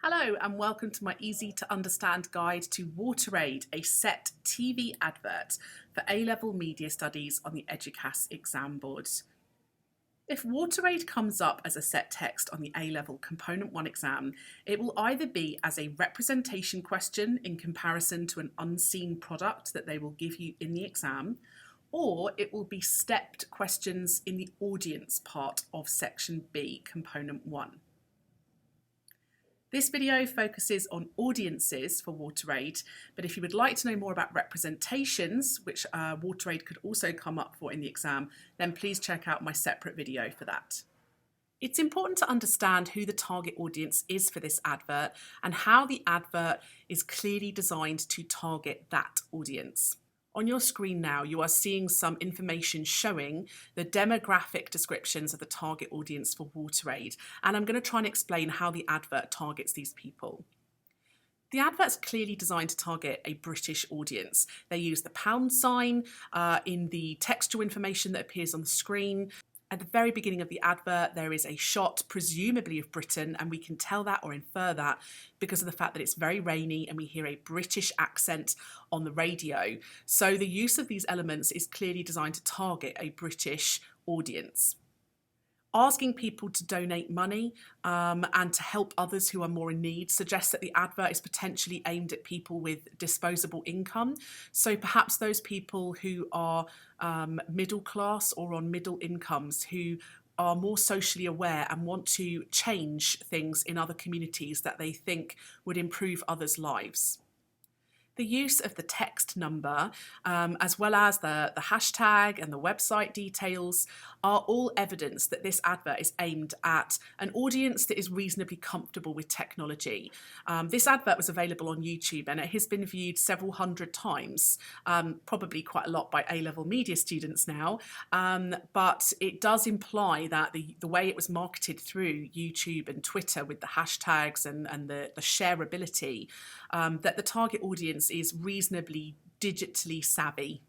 Hello and welcome to my easy to understand guide to Wateraid, a set TV advert for A-level media studies on the Educas exam board. If Wateraid comes up as a set text on the A-level Component 1 exam, it will either be as a representation question in comparison to an unseen product that they will give you in the exam, or it will be stepped questions in the audience part of section B, Component 1. This video focuses on audiences for Wateraid, but if you would like to know more about representations, which Wateraid could also come up for in the exam, then please check out my separate video for that. It's important to understand who the target audience is for this advert and how the advert is clearly designed to target that audience. On your screen now, you are seeing some information showing the demographic descriptions of the target audience for Wateraid, and I'm going to try and explain how the advert targets these people. The advert's clearly designed to target a British audience. They use the pound sign in the textual information that appears on the screen. At the very beginning of the advert, there is a shot, presumably of Britain, and we can tell that or infer that because of the fact that it's very rainy and we hear a British accent on the radio. So the use of these elements is clearly designed to target a British audience. Asking people to donate money and to help others who are more in need suggests that the advert is potentially aimed at people with disposable income. So perhaps those people who are middle class or on middle incomes who are more socially aware and want to change things in other communities that they think would improve others' lives. The use of the text number, as well as the hashtag and the website details, are all evidence that this advert is aimed at an audience that is reasonably comfortable with technology. This advert was available on YouTube and it has been viewed several hundred times, probably quite a lot by A-level media students now, but it does imply that the way it was marketed through YouTube and Twitter with the hashtags and the shareability, that the target audience is reasonably digitally savvy.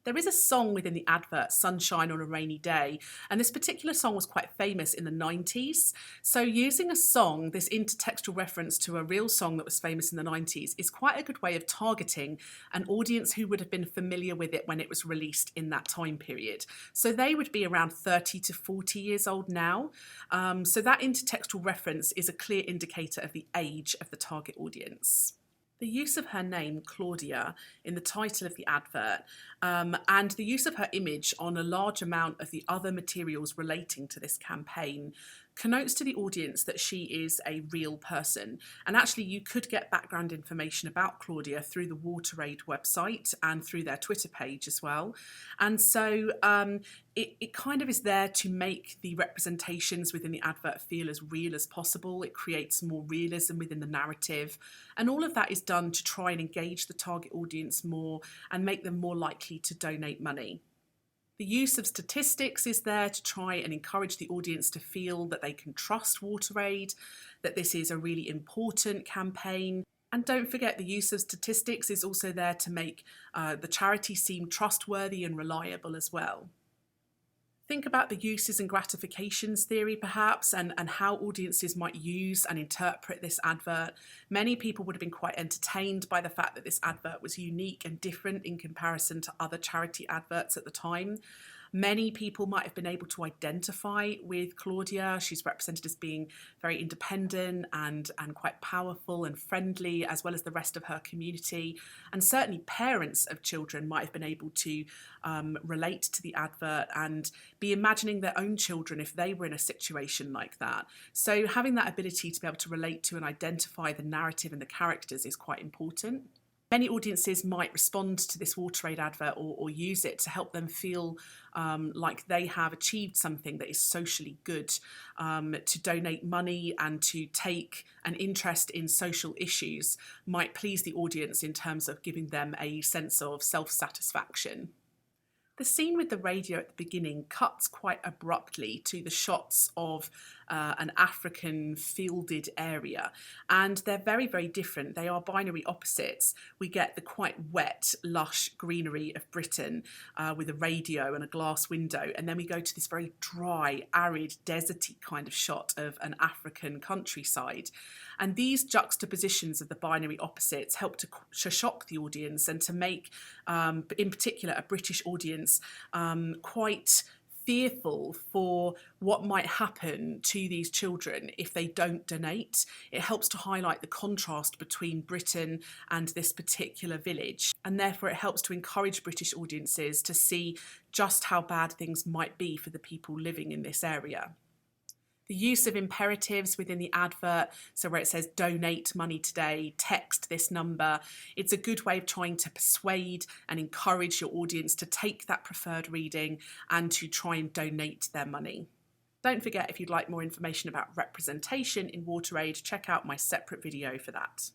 There is a song within the advert, Sunshine on a Rainy Day, and this particular song was quite famous in the 90s. So using a song, this intertextual reference to a real song that was famous in the 90s, is quite a good way of targeting an audience who would have been familiar with it when it was released in that time period. So they would be around 30 to 40 years old now. So that intertextual reference is a clear indicator of the age of the target audience. The use of her name, Claudia, in the title of the advert, and the use of her image on a large amount of the other materials relating to this campaign connotes to the audience that she is a real person. And actually you could get background information about Claudia through the Wateraid website and through their Twitter page as well. And so it kind of is there to make the representations within the advert feel as real as possible. It creates more realism within the narrative. And all of that is done to try and engage the target audience more and make them more likely to donate money. The use of statistics is there to try and encourage the audience to feel that they can trust Wateraid, that this is a really important campaign. And don't forget, the use of statistics is also there to make the charity seem trustworthy and reliable as well. Think about the uses and gratifications theory perhaps and how audiences might use and interpret this advert. Many people would have been quite entertained by the fact that this advert was unique and different in comparison to other charity adverts at the time. Many people might have been able to identify with Claudia. She's represented as being very independent and quite powerful and friendly, as well as the rest of her community. And certainly parents of children might have been able to relate to the advert and be imagining their own children if they were in a situation like that. So having that ability to be able to relate to and identify the narrative and the characters is quite important. Many audiences might respond to this Wateraid advert or use it to help them feel like they have achieved something that is socially good, to donate money and to take an interest in social issues might please the audience in terms of giving them a sense of self-satisfaction. The scene with the radio at the beginning cuts quite abruptly to the shots of an African fielded area. And they're very, very different. They are binary opposites. We get the quite wet, lush greenery of Britain with a radio and a glass window. And then we go to this very dry, arid, deserty kind of shot of an African countryside. And these juxtapositions of the binary opposites help to shock the audience and to make, in particular, a British audience quite fearful for what might happen to these children if they don't donate. It helps to highlight the contrast between Britain and this particular village, and therefore it helps to encourage British audiences to see just how bad things might be for the people living in this area. The use of imperatives within the advert, so where it says donate money today, text this number, it's a good way of trying to persuade and encourage your audience to take that preferred reading and to try and donate their money. Don't forget, if you'd like more information about representation in Wateraid, check out my separate video for that.